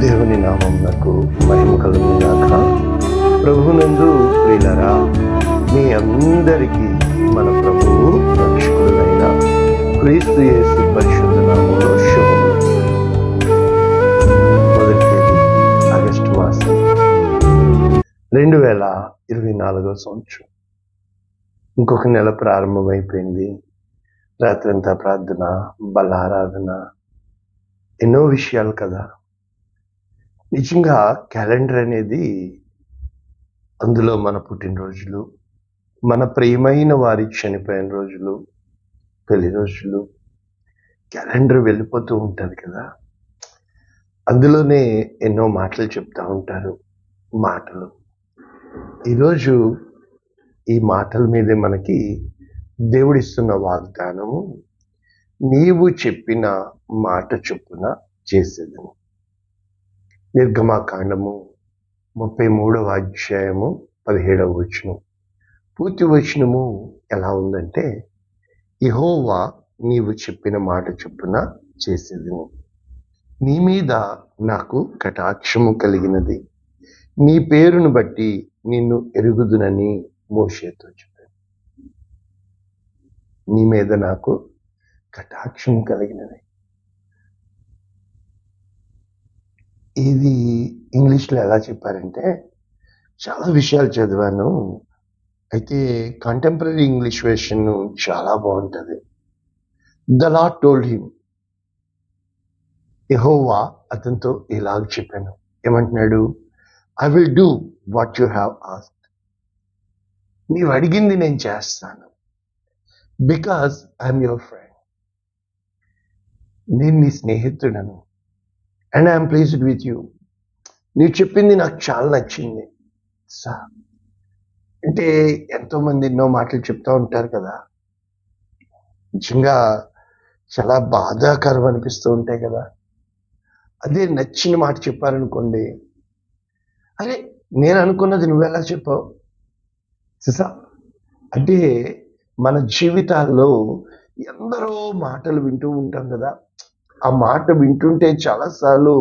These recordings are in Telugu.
దేవుని నామమునకు మహిమ కలుగును గాక. ప్రభువునందు ప్రియులారా, మీ అందరికీ మన ప్రభువు రక్షకుడైన క్రీస్తు యేసు పరిశుద్ధ నామములో శుభములు. మొదటి తేదీ ఆగస్టు మాసం 2024 సంవత్సరం. ఇంకొక నెల ప్రారంభమైపోయింది. రాత్రంతా ప్రార్థన, బలారాధన, ఎన్నో విషయాలు కదా. నిజంగా క్యాలెండర్ అనేది, అందులో మన పుట్టినరోజులు, మన ప్రియమైన వారి చనిపోయిన రోజులు, పెళ్లి రోజులు, క్యాలెండర్ వెళ్ళిపోతూ ఉంటుంది కదా. అందులోనే ఎన్నో మాటలు చెప్తా ఉంటారు. మాటలు ఈరోజు ఈ మాటల మీదే మనకి దేవుడిస్తున్న వాగ్దానము, నీవు చెప్పిన మాట చొప్పున చేసేదము. నిర్గమాకాండము 33వ అధ్యాయము 17వ వచనం. పూర్తి వచనము ఎలా ఉందంటే, యెహోవా నీవు చెప్పిన మాట చొప్పున చేసేదము, నీ మీద నాకు కటాక్షము కలిగినది, నీ పేరును బట్టి నిన్ను ఎరుగుదునని మోషేతో చెప్పాను. నీ మీద నాకు కటాక్షం కలిగినది. ఇది ఇంగ్లీష్లో ఎలా చెప్పారంటే, చాలా విషయాలు చదివాను, అయితే కంటెంపరీ ఇంగ్లీష్ వెర్షన్ చాలా బాగుంటుంది. ద లార్డ్ టోల్డ్ హిమ్, యెహోవా అతనితో ఇలాగ చెప్పాను. ఏమంటున్నాడు? I will do what you have asked. నీవు అడిగింది నేను చేస్తాను, బికాజ్ ఐఎమ్ యువర్ ఫ్రెండ్. నేను నీ స్నేహితుడను, and I'm pleased with you. నీవు చెప్పింది నాకు చాలా నచ్చింది. అంటే ఎంతోమంది ఎన్నో మాటలు చెప్తూ ఉంటారు కదా, నిజంగా చాలా బాధాకరం అనిపిస్తూ ఉంటాయి కదా. అదే నచ్చిన మాట చెప్పారనుకోండి, అరే నేను అనుకున్నది నువ్వెలా చెప్పావు చూసా. అంటే మన జీవితాల్లో ఎందరో మాటలు వింటూ ఉంటాం కదా. ఆ మాట వింటుంటే చాలాసార్లు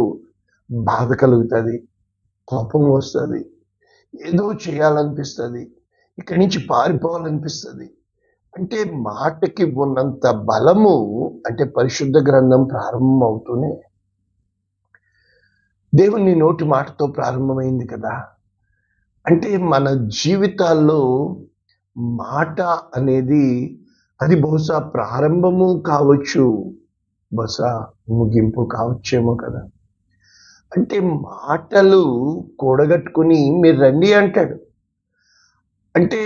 బాధ కలుగుతుంది, కోపం వస్తుంది, ఏదో చేయాలనిపిస్తుంది, ఇక్కడి నుంచి పారిపోవాలనిపిస్తుంది. అంటే మాటకి ఉన్నంత బలము, అంటే పరిశుద్ధ గ్రంథం ప్రారంభం అవుతూనే దేవుని నోటి మాటతో ప్రారంభమైంది కదా. అంటే మన జీవితాల్లో మాట అనేది, అది బహుశా ప్రారంభము కావచ్చు, బహుశా ముగింపు కావచ్చేమో కదా. అంటే మాటలు కూడగట్టుకుని మీరు రండి అంటాడు. అంటే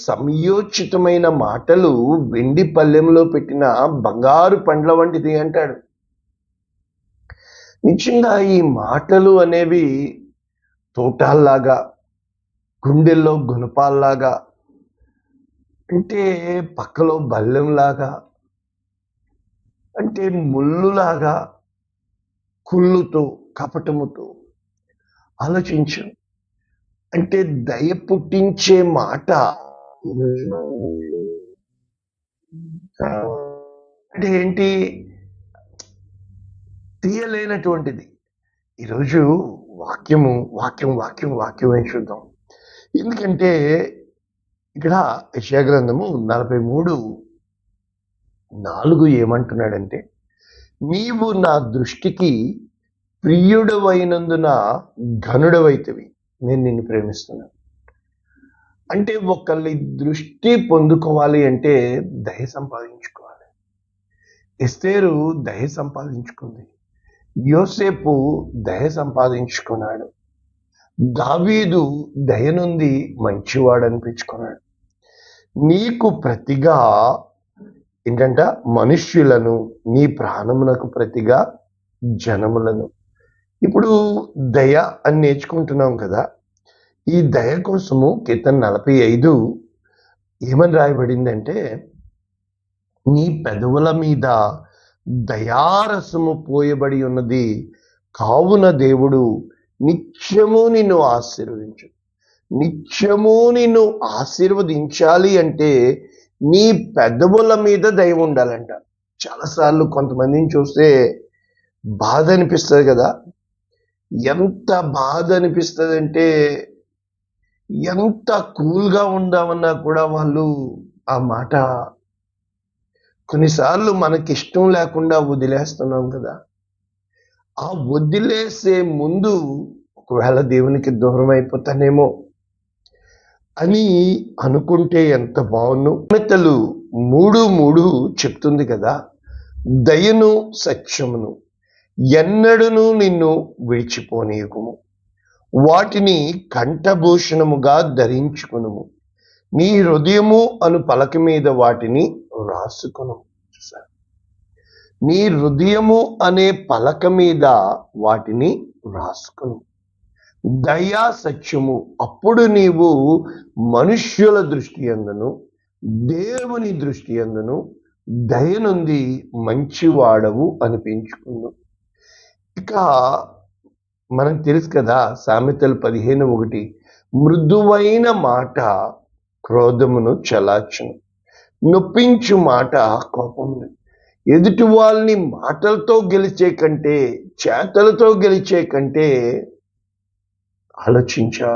సంయోచితమైన మాటలు వెండి పళ్ళెంలో పెట్టిన బంగారు పండ్ల వంటిది అంటాడు. నిజంగా ఈ మాటలు అనేవి తోటాల్లాగా, గుండెల్లో గుణపాల్లాగా, అంటే పక్కలో బల్లెంలాగా, అంటే ముళ్ళులాగా, కుళ్ళుతో, కపటముతో. ఆలోచించు. అంటే దయ పుట్టించే మాట అంటే ఏంటి? తీయలేనటువంటిది. ఈరోజు వాక్యము వాక్యం వాక్యం వాక్యం అని చూద్దాం. ఎందుకంటే ఇక్కడ యెషయా గ్రంథము 43:4 ఏమంటున్నాడంటే, నీవు నా దృష్టికి ప్రియుడవైనందున ఘనుడవైతివి, నేను నిన్ను ప్రేమిస్తున్నాను. అంటే ఒకళ్ళ దృష్టి పొందుకోవాలి అంటే దయ సంపాదించుకోవాలి. ఎస్తేరు దయ సంపాదించుకుంది, యోసేపు దయ సంపాదించుకున్నాడు, దావీదు దయ నుండి మంచివాడు అనిపించుకున్నాడు. నీకు ప్రతిగా ఏంటంట? మనుష్యులను, నీ ప్రాణమునకు ప్రతిగా జనములను. ఇప్పుడు దయ అని నేర్చుకుంటున్నాం కదా. ఈ దయ కోసము కీర్తన 45 ఏమని రాయబడిందంటే, నీ పెదవుల మీద దయారసము పోయబడి ఉన్నది, కావున దేవుడు నిత్యము నిన్ను ఆశీర్వదించు. నిత్యము నిన్ను ఆశీర్వదించాలి అంటే నీ పెదవుల మీద దయ ఉండాలంట. చాలాసార్లు కొంతమందిని చూస్తే బాధ అనిపిస్తుంది కదా. ఎంత బాధ అనిపిస్తుందంటే, ఎంత కూల్గా ఉందామన్నా కూడా వాళ్ళు ఆ మాట కొన్నిసార్లు మనకిష్టం లేకుండా వదిలేస్తున్నాం కదా. ఆ వదిలేసే ముందు ఒకవేళ దేవునికి దూరం అయిపోతానేమో అని అనుకుంటే ఎంత బాగున్ను. సామెతలు 3:3 చెప్తుంది కదా, దయను సత్యమును ఎన్నడూను నిన్ను విడిచిపోనీయకుము, వాటిని కంఠభూషణముగా ధరించుకునుము, నీ హృదయము అను పలక మీద వాటిని రాసుకును. నీ హృదయము అనే పలక మీద వాటిని రాసుకును. దయా సత్యము, అప్పుడు నీవు మనుష్యుల దృష్టి యందును దేవుని దృష్టి యందును దయనుంది మంచివాడవు అనిపించుకుందు. ఇక మనకు తెలుసు కదా, సామెతలు 15:1, మృదువైన మాట క్రోధమును చలార్చును, నొప్పించు మాట కోపమును. ఎదుటి వాళ్ళని మాటలతో గెలిచే కంటే, చేతలతో గెలిచే కంటే ఆలోచించా.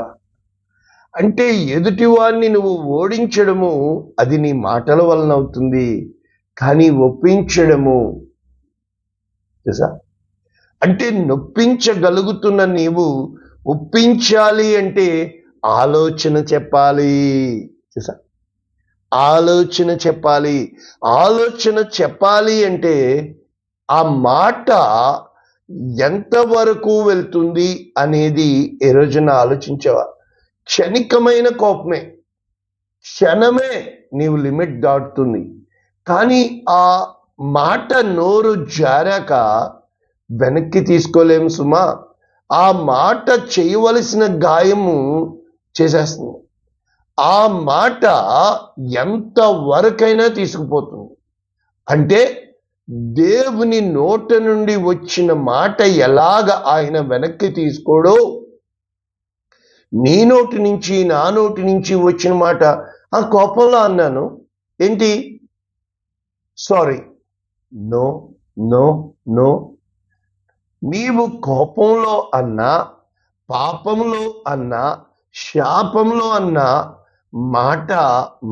అంటే ఎదుటి వాడిని నువ్వు ఓడించడము అది నీ మాటల వలన అవుతుంది, కానీ ఒప్పించడము తెలుసా, అంటే నొప్పించగలుగుతున్న నీవు ఒప్పించాలి అంటే ఆలోచన చెప్పాలి. తెలుసా, ఆలోచన చెప్పాలి. ఆలోచన చెప్పాలి అంటే ఆ మాట ఎంతవరకు వెళ్తుంది అనేది ఏ రోజున ఆలోచించావా? క్షణికమైన కోపమే, క్షణమే నీవు లిమిట్ దాటుతుంది. కానీ ఆ మాట నోరు జారాక వెనక్కి తీసుకోలేము సుమా. ఆ మాట చేయవలసిన గాయము చేసేస్తుంది. ఆ మాట ఎంత వరకైనా తీసుకుపోతుంది. అంటే దేవుని నోట నుండి వచ్చిన మాట ఎలాగ ఆయన వెనక్కి తీసుకోడో, నీ నోటి నుంచి నా నోటి నుంచి వచ్చిన మాట ఆ కోపంలో అన్నాను ఏంటి, సారీ, నో నో నో. నీవు కోపంలో అన్నా, పాపంలో అన్నా, శాపంలో అన్నా మాట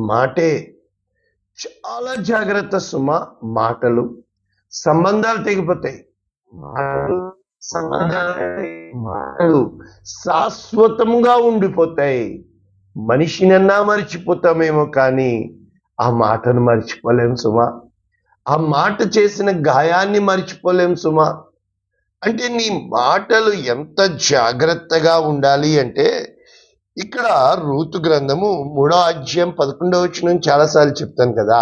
మాటే. చాలా జాగ్రత్త సుమ. మాటలు సంబంధాలు తెగిపోతాయి. మాటలు శాశ్వతంగా ఉండిపోతాయి. మనిషినన్నా మర్చిపోతామేమో కానీ ఆ మాటను మర్చిపోలేం సుమా. ఆ మాట చేసిన గాయాన్ని మర్చిపోలేం సుమా. అంటే నీ మాటలు ఎంత జాగ్రత్తగా ఉండాలి అంటే, ఇక్కడ రూతు గ్రంథము 3వ అధ్యాయం 11వ వచనం చాలాసార్లు చెప్తాను కదా,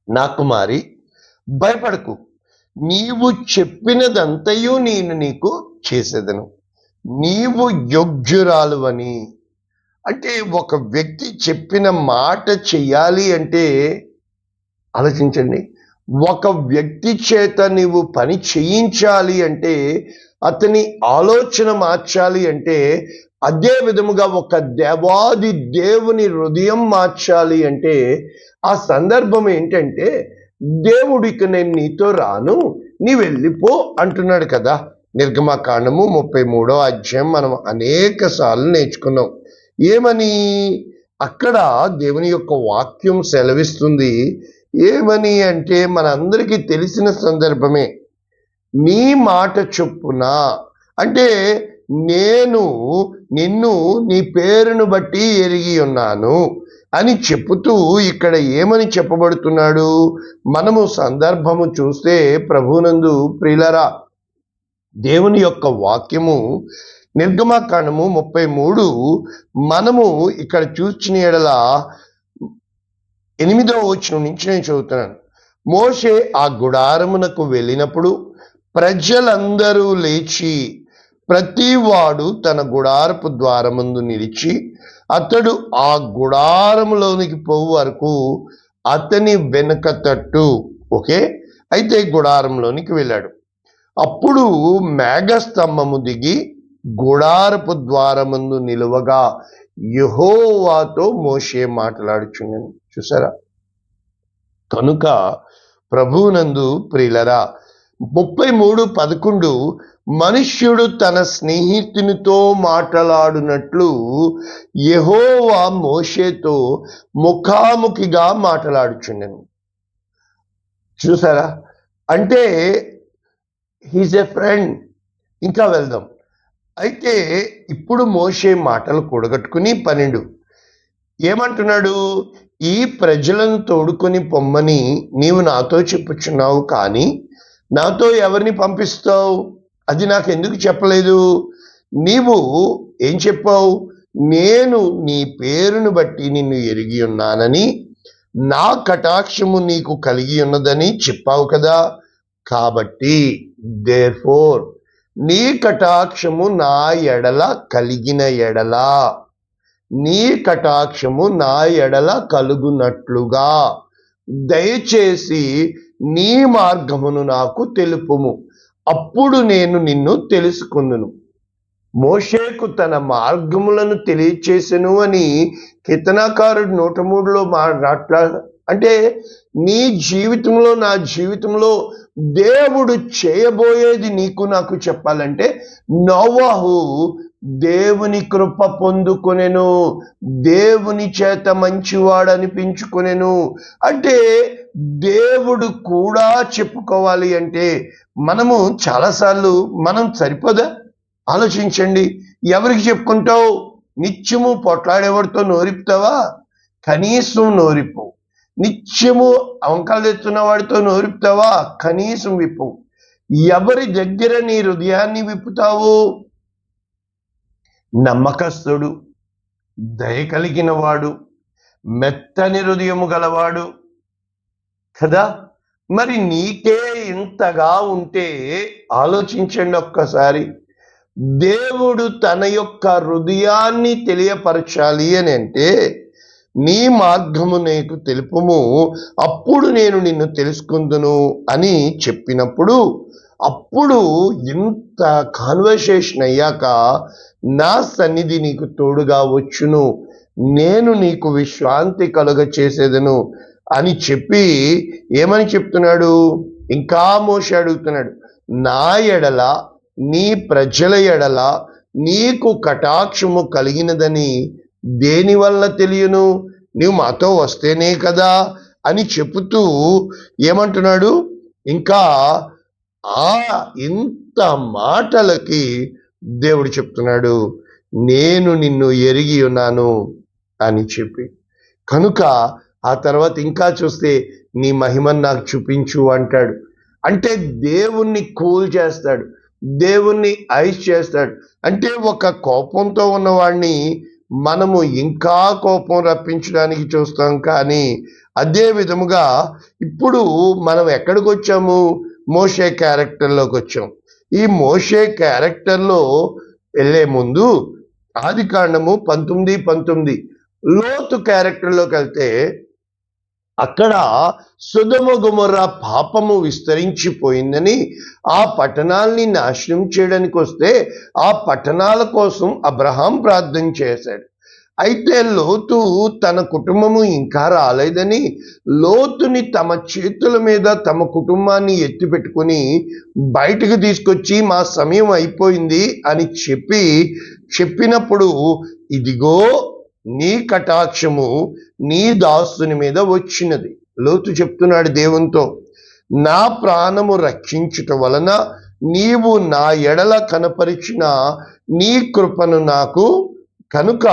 నా కుమారి భయపడకు, నీవు చెప్పినదంతయు నేను నీకు చేసేదను, నీవు యోగ్యురాలు అని. అంటే ఒక వ్యక్తి చెప్పిన మాట చెయ్యాలి అంటే ఆలోచించండి, ఒక వ్యక్తి చేత నీవు పని చేయించాలి అంటే, అతని ఆలోచన మార్చాలి అంటే, అదే విధముగా ఒక దేవాది దేవుని హృదయం మార్చాలి అంటే ఆ సందర్భం ఏంటంటే, దేవుడికి నేను నీతో రాను, నీ వెళ్ళిపో అంటున్నాడు కదా. నిర్గమకాండము 33వ అధ్యాయం మనం అనేక సార్లు నేర్చుకున్నాం. ఏమని అక్కడ దేవుని యొక్క వాక్యం సెలవిస్తుంది. ఏమని అంటే, మనందరికీ తెలిసిన సందర్భమే. నీ మాట చొప్పున, అంటే నేను నిన్ను నీ పేరును బట్టి ఎరిగి ఉన్నాను అని చెప్పుతూ ఇక్కడ ఏమని చెప్పబడుతున్నాడు? మనము సందర్భము చూస్తే ప్రభునందు ప్రియులరా, దేవుని యొక్క వాక్యము నిర్గమకాండము 33 మనము ఇక్కడ చూసిన ఎడల 8వ వచనం నుంచి నేను చదువుతున్నాను. మోషే ఆ గుడారమునకు వెళ్ళినప్పుడు ప్రజలందరూ లేచి ప్రతివాడు తన గుడారపు ద్వారముందు నిలిచి, అతడు ఆ గుడారములోనికి పోవు వరకు అతని వెనుక తట్టు, ఓకే, అయితే గుడారంలోనికి వెళ్ళాడు. అప్పుడు మేఘస్తంభము దిగి గుడారపు ద్వారముందు నిలువగా యెహోవాతో మోషే మాట్లాడుచుండెను. చూసారా? కనుక ప్రభువునందు ప్రియులరా, 33:11 మనుష్యుడు తన స్నేహితునితో మాట్లాడునట్లు యెహోవా మోషేతో ముఖాముఖిగా మాట్లాడుచుండెను. చూసారా? అంటే హీజ్ ఎ ఫ్రెండ్. ఇంకా వెళ్దాం. అయితే ఇప్పుడు మోషే మాటలు కూడగట్టుకుని 12 ఏమంటున్నాడు? ఈ ప్రజలను తోడుకొని పొమ్మని నీవు నాతో చెప్పుచున్నావు, కానీ నాతో ఎవరిని పంపిస్తావు? అది నాకు ఎందుకు చెప్పలేదు? నీవు ఏం చెప్పావు? నేను నీ పేరును బట్టి నిన్ను ఎరిగి ఉన్నానని, నా కటాక్షము నీకు కలిగి ఉన్నదని చెప్పావు కదా. కాబట్టి దేర్ఫోర్ నీ కటాక్షము నా ఎడల కలిగిన ఎడల, నీ కటాక్షము నా ఎడల కలుగునట్లుగా దయచేసి నీ మార్గమును నాకు తెలుపుము, అప్పుడు నేను నిన్ను తెలుసుకుందును. మోషేకు తన మార్గములను తెలియచేసెను అని కీర్తనాకారుడు 103లో అంటే నీ జీవితంలో, నా జీవితంలో దేవుడు చేయబోయేది నీకు నాకు చెప్పాలంటే నోవహు దేవుని కృప పొందుకొనెను, దేవుని చేత మంచివాడు అనిపించుకొనెను. అంటే దేవుడు కూడా చెప్పుకోవాలి అంటే మనము చాలాసార్లు మనం సరిపోదా? ఆలోచించండి. ఎవరికి చెప్పుకుంటావు? నిత్యము పొట్లాడేవాడితో నోరిపుతావా? కనీసం నోరిపు. నిత్యము వంకలు తెస్తున్న వాడితో నోరిపుతావా? కనీసం విప్పు. ఎవరి దగ్గర నీ హృదయాన్ని విప్పుతావు? నమ్మకస్తుడు, దయ కలిగిన వాడు, మెత్తని హృదయము గలవాడు కదా. మరి నీకే ఇంతగా ఉంటే ఆలోచించండి ఒక్కసారి. దేవుడు తన యొక్క హృదయాన్ని తెలియపరచాలి అని అంటే నీ మార్గము నీకు తెలుపుము, అప్పుడు నేను నిన్ను తెలుసుకుందును అని చెప్పినప్పుడు, అప్పుడు ఇంత కాన్వర్సేషన్ అయ్యాక నా సన్నిధి నీకు తోడుగా వచ్చును, నేను నీకు విశ్రాంతి కలుగ చేసేదను అని చెప్పి ఏమని చెప్తున్నాడు? ఇంకా మోషే అడుగుతున్నాడు, నా ఎడల, నీ ప్రజల ఎడల నీకు కటాక్షము కలిగినదని దేని వల్ల తెలియను? నీవు మాతో వస్తేనే కదా అని చెబుతూ ఏమంటున్నాడు? ఇంకా ఇంత మాటలకి దేవుడు చెప్తున్నాడు, నేను నిన్ను ఎరిగి ఉన్నాను అని చెప్పి. కనుక ఆ తర్వాత ఇంకా చూస్తే నీ మహిమను నాకు చూపించు అంటాడు. అంటే దేవుణ్ణి కూల్ చేస్తాడు, దేవుణ్ణి ఐస్ చేస్తాడు. అంటే ఒక కోపంతో ఉన్నవాడిని మనము ఇంకా కోపం రప్పించడానికి చూస్తాం. కానీ అదే విధముగా ఇప్పుడు మనం ఎక్కడికి వచ్చాము? మోషే క్యారెక్టర్లోకి వచ్చాం. ఈ మోషే క్యారెక్టర్లో వెళ్ళే ముందు ఆదికాండము 19:19 లోతు క్యారెక్టర్లోకి వెళ్తే అక్కడ సొదొమ గొమొర్రా పాపము విస్తరించిపోయిందని ఆ పట్టణాల్ని నాశనం చేయడానికి వస్తే ఆ పట్టణాల కోసం అబ్రహాం ప్రార్థన చేశాడు. అయితే లోతు తన కుటుంబము ఇంకా రాలేదని లోతుని తమ చేతుల మీద తమ కుటుంబాన్ని ఎత్తి పెట్టుకుని బయటకు తీసుకొచ్చి మా సమయం అయిపోయింది అని చెప్పినప్పుడు ఇదిగో నీ కటాక్షము నీ దాసుని మీద వచ్చినది. లోతు చెప్తున్నాడు దేవునితో, నా ప్రాణము రక్షించుట వలన నీవు నా ఎడల కనపరిచిన నీ కృపను నాకు కనుక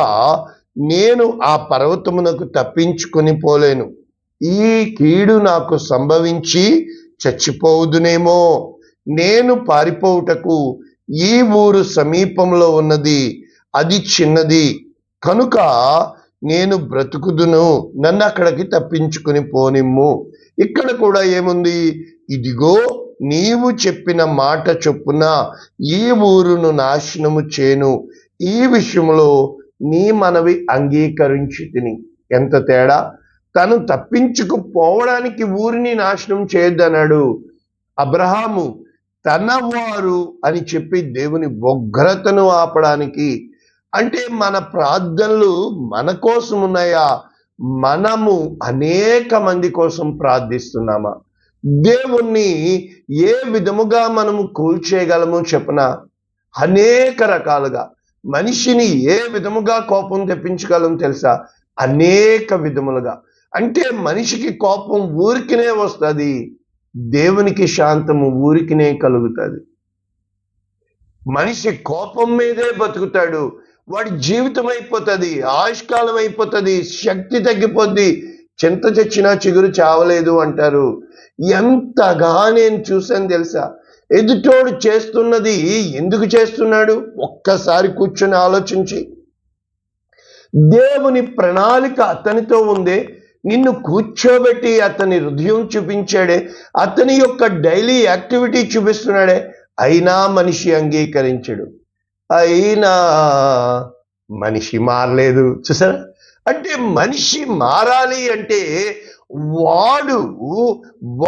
నేను ఆ పర్వతమునకు తప్పించుకొని పోలేను. ఈ కీడు నాకు సంభవించి చచ్చిపోవుదునేమో. నేను పారిపోవుటకు ఈ ఊరు సమీపంలో ఉన్నది, అది చిన్నది, కనుక నేను బ్రతుకుదును, నన్ను అక్కడికి తప్పించుకుని పోనిమ్ము. ఇక్కడ కూడా ఏముంది? ఇదిగో నీవు చెప్పిన మాట చొప్పున ఈ ఊరును నాశనము చేను, ఈ విషయంలో నీ మనవి అంగీకరించి తిని. ఎంత తేడా! తను తప్పించుకుపోవడానికి ఊరిని నాశనం చేయొద్దన్నాడు అబ్రహాము. తన వారు అని చెప్పి దేవుని ఉగ్రతను ఆపడానికి. అంటే మన ప్రార్థనలు మన కోసం ఉన్నాయా? మనము అనేక మంది కోసం ప్రార్థిస్తున్నామా? దేవుణ్ణి ఏ విధముగా మనము కూల్చేయగలము చెప్పన? అనేక రకాలుగా. మనిషిని ఏ విధముగా కోపం తెప్పించగలం తెలుసా? అనేక విధములుగా. అంటే మనిషికి కోపం ఊరికినే వస్తుంది, దేవునికి శాంతము ఊరికినే కలుగుతుంది. మనిషి కోపం మీదే బతుకుతాడు, వాడి జీవితం అయిపోతుంది, ఆయుష్కాలం అయిపోతుంది, శక్తి తగ్గిపోద్ది. చింత చచ్చినా చిగురు చావలేదు అంటారు. ఎంతగా నేను చూసాను తెలుసా? ఎదుటోడు చేస్తున్నది ఎందుకు చేస్తున్నాడు ఒక్కసారి కూర్చొని ఆలోచించి. దేవుని ప్రణాళిక అతనితో ఉందే, నిన్ను కూర్చోబెట్టి అతని హృదయం చూపించాడే, అతని యొక్క డైలీ యాక్టివిటీ చూపిస్తున్నాడే, అయినా మనిషి అంగీకరించడు, అయినా మనిషి మారలేదు. చూసారా? అంటే మనిషి మారాలి అంటే వాడు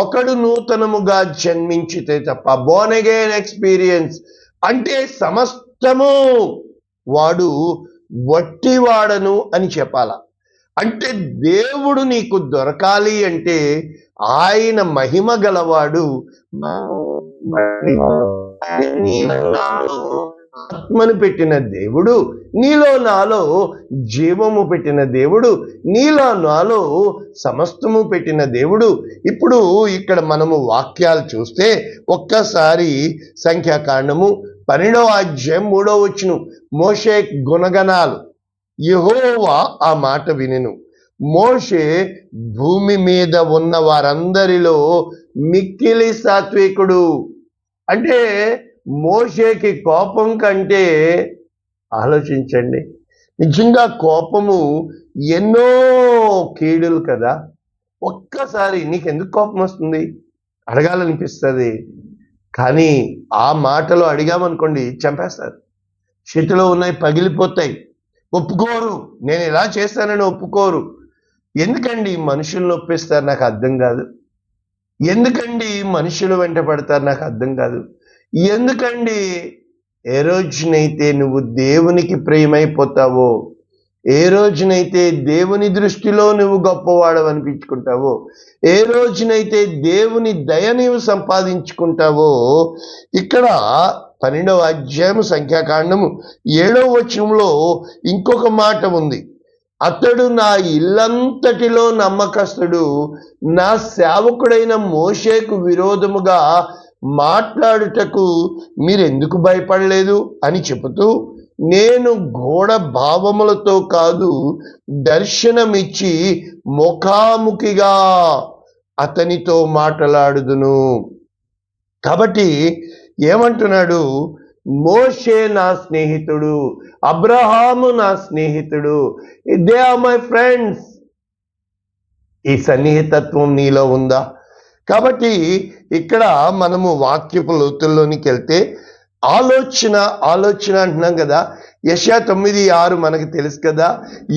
ఒకడు నూతనముగా జన్మించితే తప్ప, బోర్న్ అగైన్ ఎక్స్పీరియన్స్ అంటే సమస్తము వాడు వట్టివాడను అని చెప్పాల. అంటే దేవుడు నీకు దొరకాలి అంటే ఆయన మహిమ గలవాడు, ఆత్మను పెట్టిన దేవుడు, నీలో నాలో జీవము పెట్టిన దేవుడు, నీలో నాలో సమస్తము పెట్టిన దేవుడు. ఇప్పుడు ఇక్కడ మనము వాక్యాలు చూస్తే ఒక్కసారి సంఖ్యాకాండము 12వ అధ్యాయం 3వ వచనం, మోషే గుణగణాలు. యెహోవా ఆ మాట వినెను, మోషే భూమి మీద ఉన్న వారందరిలో మిక్కిలి సాత్వికుడు. అంటే మోషేకి కోపం కంటే, ఆలోచించండి, నిజంగా కోపము ఎన్నో కీడులు కదా. ఒక్కసారి నీకెందుకు కోపం వస్తుంది అడగాలనిపిస్తుంది, కానీ ఆ మాటలో అడిగామనుకోండి చంపేస్తారు, చేతిలో ఉన్నాయి పగిలిపోతాయి, ఒప్పుకోరు, నేను ఇలా చేస్తానని ఒప్పుకోరు. ఎందుకండి మనుషులను ఒప్పిస్తారు నాకు అర్థం కాదు. ఎందుకండి మనుషులు వెంట పడతారు నాకు అర్థం కాదు. ఎందుకండి ఏ రోజునైతే నువ్వు దేవునికి ప్రియమైపోతావో, ఏ రోజునైతే దేవుని దృష్టిలో నువ్వు గొప్పవాడు అనిపించుకుంటావో, ఏ రోజునైతే దేవుని దయ నీవు సంపాదించుకుంటావో, ఇక్కడ 12వ అధ్యాయం సంఖ్యాకాండము 7వ వచనంలో ఇంకొక మాట ఉంది, అతడు నా ఇల్లంతటిలో నమ్మకస్తుడు, నా సేవకుడైన మోషేకు విరోధముగా మాట్లాడుటకు మీరెందుకు భయపడలేదు అని చెబుతూ, నేను గూఢ భావములతో కాదు దర్శనమిచ్చి ముఖాముఖిగా అతనితో మాట్లాడుదును. కాబట్టి ఏమంటున్నాడు? మోషే నా స్నేహితుడు, అబ్రహాము నా స్నేహితుడు, దే ఆర్ మై ఫ్రెండ్స్. ఈ సన్నిహితత్వం నీలో ఉందా? కాబట్టి ఇక్కడ మనము వాక్యపు లోతుల్లోనికి వెళ్తే ఆలోచన అంటున్నాం కదా. యెషయా 9:6 మనకు తెలుసు కదా,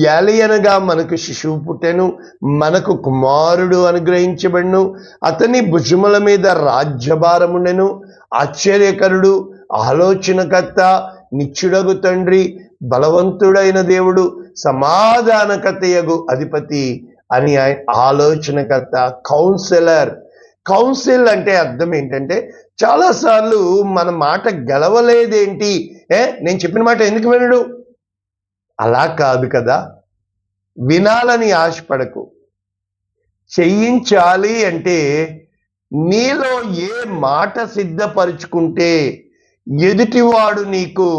యాలియనగా మనకు శిశువు పుట్టెను, మనకు కుమారుడు అనుగ్రహించబడును, అతని భుజముల మీద రాజ్యభారముండెను, ఆశ్చర్యకరుడు, ఆలోచనకర్త, నిత్యుడగు తండ్రి, బలవంతుడైన దేవుడు, సమాధానకర్తయగు అధిపతి అని. ఆలోచనకర్త, కౌన్సిలర్. కౌన్సిల్ అంటే అర్థం ఏంటంటే, చాలాసార్లు మన మాట గెలవలేదేంటి, నేను చెప్పిన మాట ఎందుకు వినడు, అలా కాదు కదా. వినాలని ఆశపడకు. చెయ్యించాలి అంటే నీలో ఏ మాట సిద్ధపరుచుకుంటే ఎదుటివాడు నీకు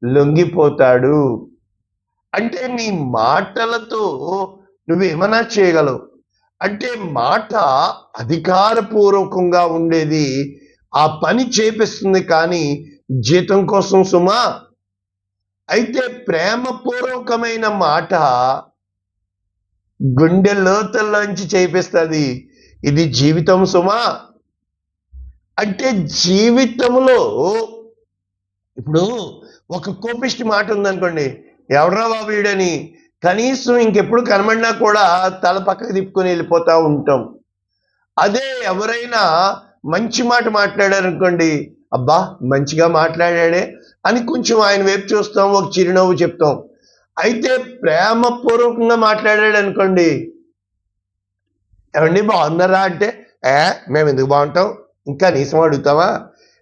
లొంగిపోతాడు. అంటే నీ మాటలతో నువ్వేమన్నా చేయగలవు. అంటే మాట అధికారపూర్వకంగా ఉండేది ఆ పని చేపిస్తుంది, కానీ జీతం కోసం సుమా. అయితే ప్రేమపూర్వకమైన మాట గుండె లోతుల్లోంచి చేపిస్తుంది, ఇది జీవితం సుమా. అంటే జీవితంలో ఇప్పుడు ఒక కోపిష్టి మాట ఉందనుకోండి, ఎవడ్రా బాబు వీడని కనీసం ఇంకెప్పుడు కనబడినా కూడా తల పక్కకు తిప్పుకొని వెళ్ళిపోతూ ఉంటాం. అదే ఎవరైనా మంచి మాట మాట్లాడారనుకోండి, అబ్బా మంచిగా మాట్లాడాడే అని కొంచెం ఆయన వైపు చూస్తాం, ఒక చిరునవ్వు చెప్తాం. అయితే ప్రేమపూర్వకంగా మాట్లాడాడు అనుకోండి, ఏమండి బాగున్నారా అంటే, మేము ఎందుకు బాగుంటాం, ఇంకా నీసం అడుగుతావా?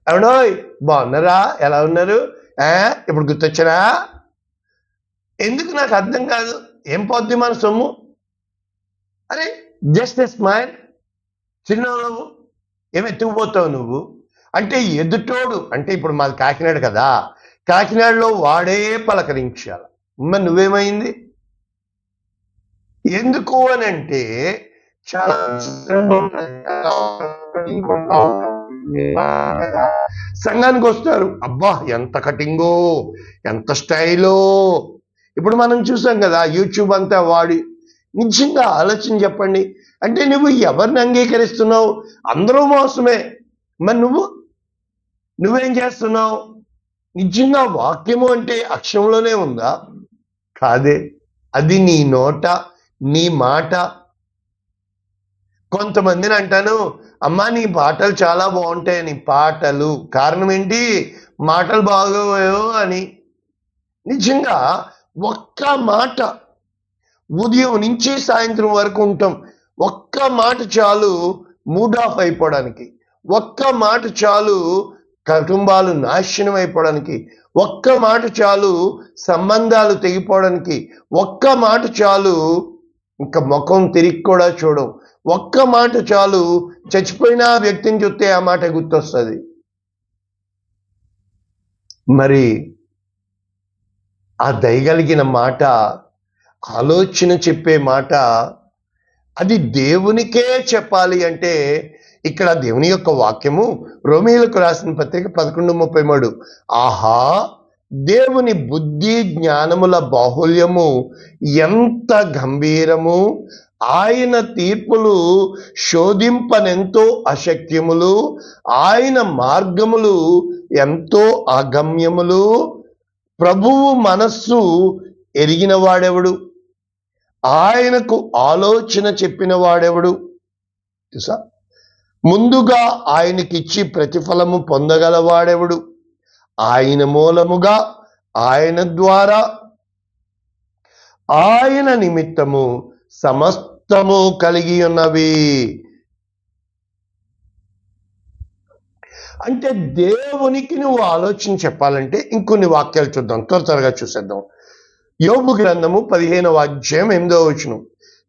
ఏమండోయ్ బాగున్నారా, ఎలా ఉన్నారు, ఇప్పుడు గుర్తొచ్చారా? ఎందుకు నాకు అర్థం కాదు. ఏం పోద్ది మన సొమ్ము? అరే జస్ట్ ఎ స్మైల్, చిరునవ్వు, ఏం ఎత్తుకుపోతావు నువ్వు అంటే ఎదుటోడు. అంటే ఇప్పుడు మాది కాకినాడ కదా, కాకినాడలో వాడే పలకరించాలి. మరి నువ్వేమైంది? ఎందుకు అని అంటే చాలా సంఘానికి వస్తారు, అబ్బా ఎంత కటింగో, ఎంత స్టైలో. ఇప్పుడు మనం చూసాం కదా యూట్యూబ్ అంతా వాడి. నిజంగా ఆలోచన చెప్పండి, అంటే నువ్వు ఎవరిని అంగీకరిస్తున్నావు? అందరూ మోసమే. మరి నువ్వేం చేస్తున్నావు? నిజంగా వాక్యము అంటే అక్షరంలోనే ఉందా? కాదే, అది నీ నోట, నీ మాట. కొంతమందిని అంటాను, అమ్మా నీ పాటలు చాలా బాగుంటాయని. పాటలు కారణం ఏంటి? మాటలు బాగోయో అని. నిజంగా ఒక్క మాట, ఉదయం నుంచి సాయంత్రం వరకు ఉంటాం, ఒక్క మాట చాలు మూడ్ ఆఫ్ అయిపోవడానికి, ఒక్క మాట చాలు కుటుంబాలు నాశనం అయిపోవడానికి, ఒక్క మాట చాలు సంబంధాలు తెగిపోవడానికి, ఒక్క మాట చాలు ఇంకా ముఖం తిరిగి కూడా చూడం, ఒక్క మాట చాలు చచ్చిపోయిన వ్యక్తిని చూస్తే ఆ మాట గుర్తొస్తుంది. మరి ఆ దయగలిగిన మాట, ఆలోచన చెప్పే మాట, అది దేవునికే చెప్పాలి అంటే ఇక్కడ దేవుని యొక్క వాక్యము రోమీయులకు రాసిన పత్రిక 11:33, ఆహా దేవుని బుద్ధి జ్ఞానముల బాహుల్యము ఎంత గంభీరము, ఆయన తీర్పులు శోధింపనెంతో అశక్యములు, ఆయన మార్గములు ఎంతో అగమ్యములు, ప్రభువు మనస్సు ఎరిగిన వాడెవడు, ఆయనకు ఆలోచన చెప్పిన వాడెవడు? చూసా, ముందుగా ఆయనకిచ్చి ప్రతిఫలము పొందగలవాడెవడు? ఆయన మూలముగా, ఆయన ద్వారా, ఆయన నిమిత్తము సమస్తము కలిగి ఉన్నవి. అంటే దేవునికి నువ్వు ఆలోచన చెప్పాలంటే ఇంకొన్ని వాక్యాలు చూద్దాం, త్వరగా చూసేద్దాం. యోబు గ్రంథము 15వ అధ్యాయం 8వ వచనం,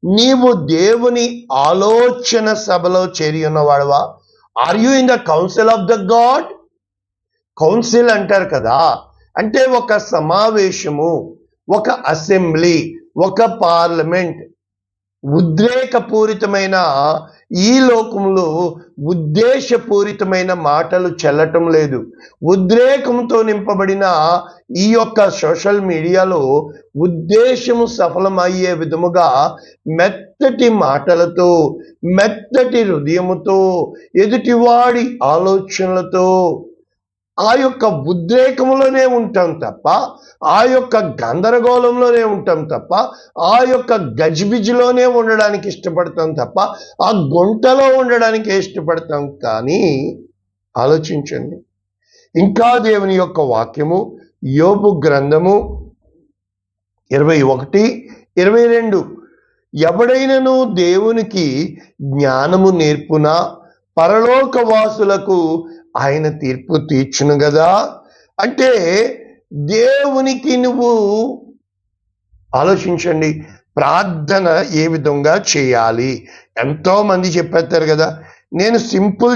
నీవు దేవుని ఆలోచన సభలో చేరి ఉన్నవాడువా? Are you in the council of the god? Council అంటారు కదా, అంటే ఒక సమావేశము, ఒక అసెంబ్లీ, ఒక పార్లమెంట్. ఉద్రేకపూరితమైన ఈ లోకంలో ఉద్దేశపూరితమైన మాటలు చెల్లటం లేదు. ఉద్రేకంతో నింపబడిన ఈ యొక్క సోషల్ మీడియాలో ఉద్దేశము సఫలమయ్యే విధముగా మెత్తటి మాటలతో, మెత్తటి హృదయముతో, ఎదుటివాడి ఆలోచనలతో ఆ యొక్క ఉద్రేకములోనే ఉంటాం తప్ప, ఆ యొక్క గందరగోళంలోనే ఉంటాం తప్ప, ఆ యొక్క గజిబిజిలోనే ఉండడానికి ఇష్టపడతాం తప్ప, ఆ గుంటలో ఉండడానికి ఇష్టపడతాం. కానీ ఆలోచించండి, ఇంకా దేవుని యొక్క వాక్యము యోబు గ్రంథము 21:22, ఎవడైనను దేవునికి జ్ఞానము నేర్పునా పరలోక వాసులకు ఆయన తీర్పు తీర్చును కదా. అంటే దేవునికి నువ్వు ఆలోచించండి, ప్రార్థన ఏ విధంగా చేయాలి. ఎంతో మంది చెప్పేస్తారు కదా, నేను సింపుల్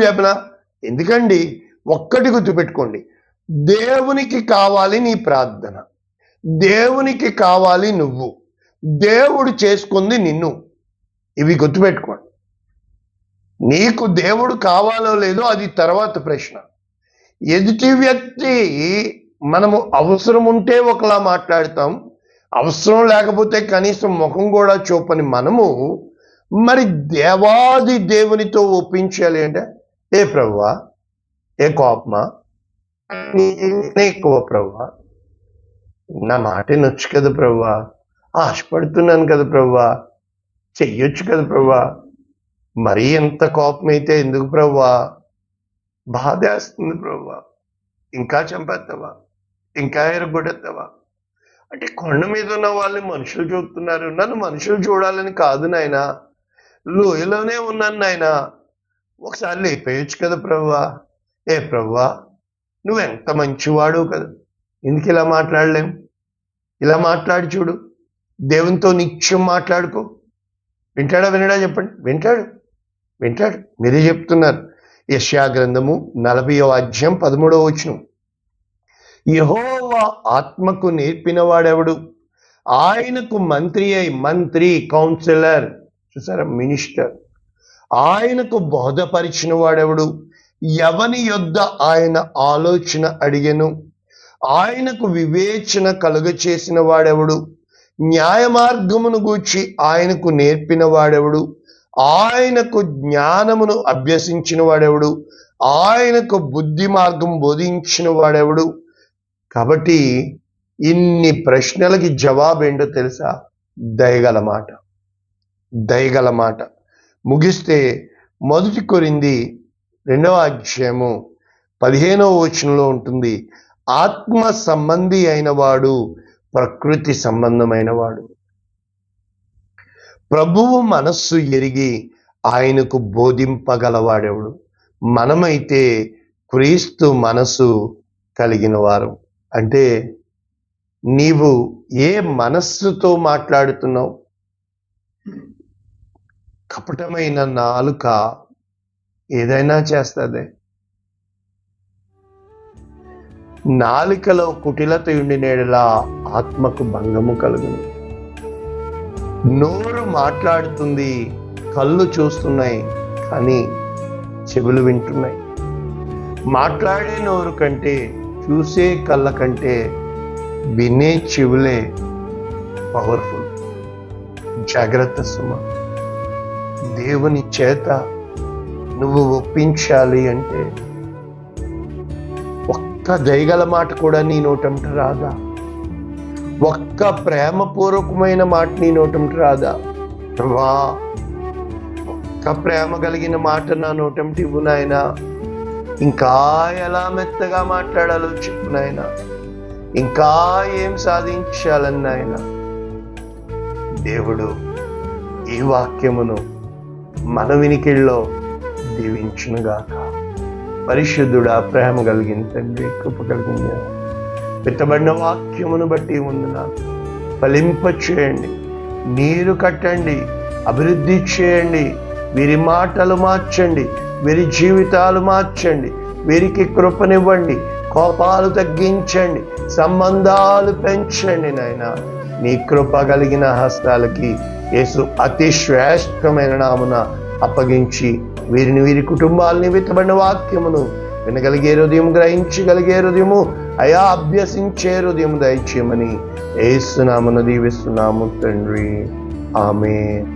చెప్పనా? ఎందుకండి, ఒక్కటి గుర్తుపెట్టుకోండి, దేవునికి కావాలి నీ ప్రార్థన, దేవునికి కావాలి నువ్వు, దేవుడు చేసుకుంది నిన్ను. ఇవి గుర్తుపెట్టుకోండి. నీకు దేవుడు కావాలో లేదో అది తర్వాత ప్రశ్న. ఎదుటి వ్యక్తి మనము అవసరం ఉంటే ఒకలా మాట్లాడతాం, అవసరం లేకపోతే కనీసం ముఖం కూడా చూపని మనము మరి దేవాది దేవునితో ఒప్పించాలి అంటే, ఏ ప్రభువా, ఏ కోపమా, ఎక్కువ ప్రభువా, నా మాట నొచ్చు కదా ప్రభువా, ఆశపడుతున్నాను కదా ప్రభువా, చెయ్యొచ్చు కదా ప్రభువా, మరీ ఎంత కోపం అయితే ఎందుకు ప్రభువా, బాధేస్తుంది ప్రభువా, ఇంకా చంపేస్తావా, ఇంకా ఎరగొడేస్తావా? అంటే కొండ మీద ఉన్న వాళ్ళని మనుషులు చూస్తున్నారు, నన్ను మనుషులు చూడాలని కాదు నాయనా, లోయలోనే ఉన్నాను నాయన, ఒకసారి లేపేయచ్చు కదా ప్రభువా. ఏ ప్రభువా, నువ్వెంత మంచివాడు కదా, ఎందుకు ఇలా మాట్లాడలేం? ఇలా మాట్లాడి చూడు, దేవునితో నిత్యం మాట్లాడుకో. వింటాడా వినడా చెప్పండి? వింటాడు. మీరే చెప్తున్నారు. యెషయా గ్రంథము 40వ అధ్యాయం 13వ వచనం. యెహోవా ఆత్మకు నేర్పిన వాడెవడు? ఆయనకు మంత్రి కౌన్సిలర్, చూసారా, మినిస్టర్. ఆయనకు బోధపరిచిన వాడెవడు? ఎవని యొద్ద ఆయన ఆలోచన అడిగెను? ఆయనకు వివేచన కలుగ చేసిన వాడెవడు? న్యాయ మార్గమును గూర్చి ఆయనకు నేర్పిన వాడెవడు? ఆయనకు జ్ఞానమును అభ్యసించిన వాడెవడు? ఆయనకు బుద్ధి మార్గం బోధించిన వాడెవడు? కాబట్టి ఇన్ని ప్రశ్నలకి జవాబు ఏంటో తెలుసా? దయగల మాట. ముగిస్తే 1 కొరింథీ 2వ అధ్యాయము 15వ వచనంలో ఉంటుంది, ఆత్మ సంబంధి అయిన వాడు ప్రకృతి సంబంధమైన వాడు. ప్రభువు మనస్సు ఎరిగి ఆయనకు బోధింపగలవాడెవడు? మనమైతే క్రీస్తు మనసు కలిగిన వారు. అంటే నీవు ఏ మనస్సుతో మాట్లాడుతున్నావు? కపటమైన నాలుక ఏదైనా చేస్తుంది. నాలుకలో కుటిలత ఉండినేడలా ఆత్మకు భంగము కలుగును. నోరు మాట్లాడుతుంది, కళ్ళు చూస్తున్నాయి, కానీ చెవులు వింటున్నాయి. మాట్లాడే నోరు కంటే, చూసే కళ్ళ కంటే వినే చెవులే పవర్ఫుల్. జాగ్రత్త సుమ. దేవుని చేత నువ్వు ఒప్పించాలి అంటే ఒక్క దయగల మాట కూడా నీ నోటంట రాదా? ఒక్క ప్రేమపూర్వకమైన మాట నీ నోటంట రాదా? వా, ఒక్క ప్రేమ కలిగిన మాట నా నోటంట ఇవ్వు నాయనా. ఇంకా ఎలా మెత్తగా మాట్లాడాలో చెప్పు నాయనా. ఇంకా ఏం సాధించాలని నాయనా. దేవుడు ఈ వాక్యమును మన వినికిడిలో దీవించునుగాక. పరిశుద్ధుడా, ప్రేమ కలిగిన తండ్రి, కృప కలిగిన పెట్టబడిన వాక్యమును బట్టి ముందున ఫలింప చేయండి, నీరు కట్టండి, అభివృద్ధి చేయండి. వీరి మాటలు మార్చండి, వీరి జీవితాలు మార్చండి, వీరికి కృపనివ్వండి, కోపాలు తగ్గించండి, సంబంధాలు పెంచండి నాయనా. నీ కృప కలిగిన హస్తాలకి యేసు అతి శ్రేష్టమైన నామున అప్పగించి వీరి కుటుంబాలని విత్తబడిన వాక్యమును వినగలిగే హృదయం, గ్రహించగలిగే హృదయము, అయా అభ్యసించే హృదయం దయచేయమని యేసు నామమున దీవిస్తున్నాము తండ్రి. ఆమేన్.